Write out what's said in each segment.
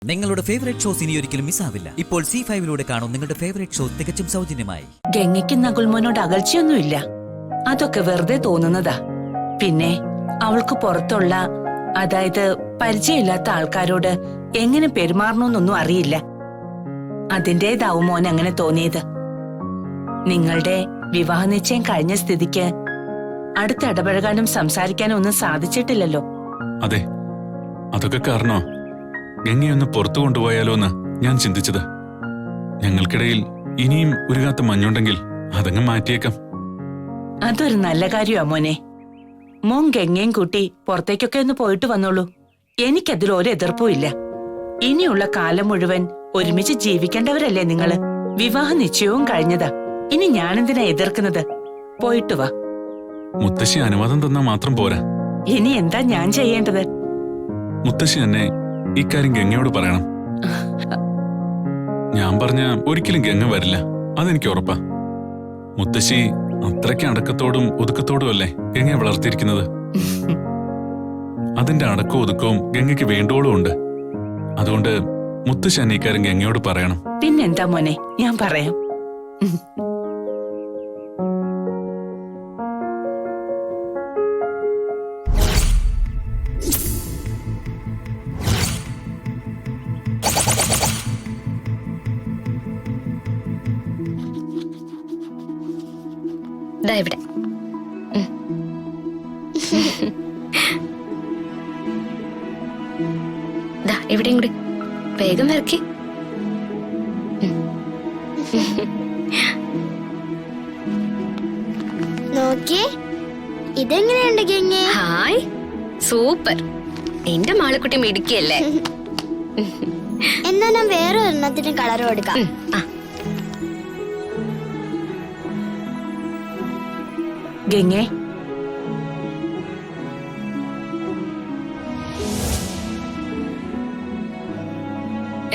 നിങ്ങളുടെ favourite shows ഇനി ഒരിക്കലും മിസ്സാവില്ല. ഇപ്പോൾ C5 കാണും നിങ്ങളുടെ ഫേവറേറ്റ് ഷോ തികച്ചും സൗജന്യമായി. ഗംഗയ്ക്ക് നകുൽമോനോട് അകൽച്ചയൊന്നുമില്ല. അതൊക്കെ വെറുതെ തോന്നുന്നതാ. പിന്നെ അവൾക്ക് പുറത്തുള്ള, അതായത് പരിചയമില്ലാത്ത ആൾക്കാരോട് എങ്ങനെ പെരുമാറണമെന്നൊന്നും അറിയില്ല. അതിന്റേതാവും മോൻ അങ്ങനെ തോന്നിയത്. നിങ്ങളുടെ വിവാഹ നിശ്ചയം കഴിഞ്ഞ സ്ഥിതിക്ക് അടുത്ത് ഇടപഴകാനും സംസാരിക്കാനും ഒന്നും സാധിച്ചിട്ടില്ലല്ലോ. അതെ, അതൊക്കെ കാരണോ ഗംഗയൊന്ന് പുറത്തു കൊണ്ടുപോയാലോ എന്ന് ഞാൻ ചിന്തിച്ചത്. ഞങ്ങൾക്കിടയിൽ ഇനിയും ഉരുകാത്ത മഞ്ഞുണ്ടെങ്കിൽ അതങ്ങ് മാറ്റിയേക്കാം. അതൊരു നല്ല കാര്യമാ മോനെ. മോൻ ഗംഗയും കൂട്ടി പുറത്തേക്കൊക്കെ ഒന്ന് പോയിട്ട് വന്നോളൂ. എനിക്കതിൽ ഒരു എതിർപ്പും ഇല്ല. ഇനിയുള്ള കാലം മുഴുവൻ ഒരുമിച്ച് ജീവിക്കേണ്ടവരല്ലേ നിങ്ങള്. വിവാഹ നിശ്ചയവും കഴിഞ്ഞതാ. ഇനി ഞാനെന്തിനാ എതിർക്കുന്നത്? പോയിട്ട് വാ. മുത്തശ്ശി അനുവാദം തന്നാ മാത്രം പോരാ. ഇനി എന്താ ഞാൻ ചെയ്യേണ്ടത്? മുത്തശ്ശി എന്നെ ഇക്കാര്യം ഗംഗയോട് പറയണം. ഞാൻ പറഞ്ഞ ഒരിക്കലും ഗംഗ വരില്ല, അതെനിക്ക് ഉറപ്പാ. മുത്തശ്ശി അത്രയ്ക്ക് അടക്കത്തോടും ഒതുക്കത്തോടും അല്ലേ ഗംഗയെ വളർത്തിയിരിക്കുന്നത്. അതിന്റെ അടക്കവും ഒതുക്കവും ഗംഗയ്ക്ക് വേണ്ടോളും ഉണ്ട്. അതുകൊണ്ട് മുത്തശ്ശി എന്നെ ഇക്കാര്യം ഗംഗയോട് പറയണം. പിന്നെന്താ മോനെ, ഞാൻ പറയാം. ഇവിടെ ഇവിടെയും കൂടി വേഗം ഇറക്കി. നോക്കിയേ, ഇതെങ്ങനെയുണ്ട് ഗംഗേ? Hi, super. എന്റെ മാളക്കുട്ടി മിടുക്കിയല്ലേ? എന്നാ ഞാൻ വേറെ ഒരെണ്ണത്തിന് കളർ കൊടുക്കാം. ഗംഗേ,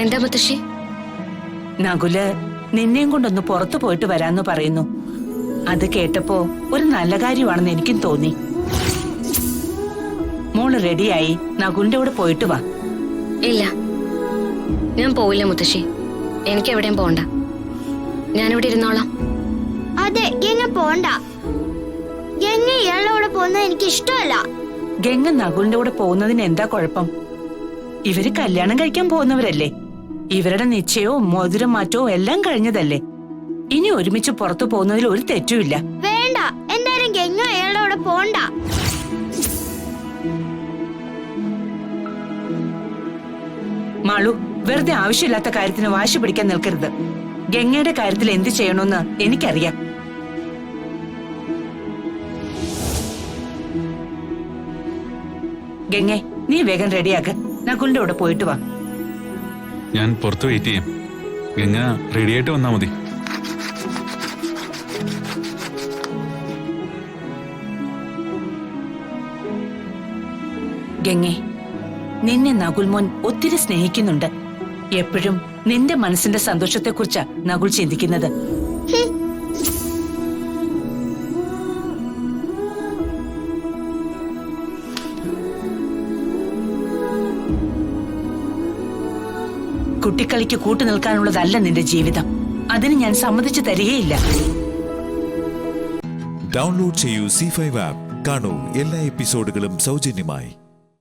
എന്താ മുത്തശ്ശി? നകുല് നിന്നെയും കൊണ്ടൊന്ന് പുറത്തു പോയിട്ട് വരാന്ന് പറയുന്നു. അത് കേട്ടപ്പോ ഒരു നല്ല കാര്യമാണെന്ന് എനിക്കും തോന്നി. മോള് റെഡിയായി നകുലിന്റെ കൂടെ പോയിട്ട് വാ. ഇല്ല, ഞാൻ പോവില്ല മുത്തശ്ശി. എനിക്ക് എവിടെയും പോണ്ട. ഞാനിവിടെ ഇരുന്നോളാം. അതെ, ഗംഗ പോണ്ട. ഗംഗ ഇയാളുടെ കൂടെ പോകുന്നത് എനിക്ക് ഇഷ്ടമല്ല. ഗംഗ നകുലിന്റെ കൂടെ പോകുന്നതിന് എന്താ കുഴപ്പം? ഇവര് കല്യാണം കഴിക്കാൻ പോകുന്നവരല്ലേ. ഇവരുടെ നിശ്ചയവും മോതിരം മാറ്റവും എല്ലാം കഴിഞ്ഞതല്ലേ. ഇനി ഒരുമിച്ച് പുറത്തു പോകുന്നതിൽ ഒരു തെറ്റുമില്ല. വേണ്ട, എന്തായാലും ഗംഗ അയാളുടെ കൂടെ പോണ്ട. മാളു, വെറുതെ ആവശ്യമില്ലാത്ത കാര്യത്തിന് വാശി പിടിക്കാൻ നിൽക്കരുത്. ഗംഗയുടെ കാര്യത്തിൽ എന്ത് ചെയ്യണമെന്ന് എനിക്കറിയാം. ഗംഗെ, നീ വേഗം റെഡിയാക്ക. നകുലിന്റെ കൂടെ പോയിട്ട് വാ. ഞാൻ പുറത്ത് വെയിറ്റ് ചെയ്യാം. ഗംഗ റെഡിയായിട്ട് വന്നാ മതി. ഗംഗെ, നിന്നെ നകുൽമോൻ ഒത്തിരി സ്നേഹിക്കുന്നുണ്ട്. എപ്പോഴും നിന്റെ മനസ്സിന്റെ സന്തോഷത്തെക്കുറിച്ചാ നകുൽ ചിന്തിക്കുന്നത്. കുട്ടിക്കളിക്ക് കൂട്ടു നിൽക്കാനുള്ളതല്ല നിന്റെ ജീവിതം. അതിന് ഞാൻ സമ്മതിച്ചു തരികയില്ല. ഡൗൺലോഡ് ചെയ്യൂ C5 ആപ്പ്. കാണൂ എല്ലാ എപ്പിസോഡുകളും സൗജന്യമായി.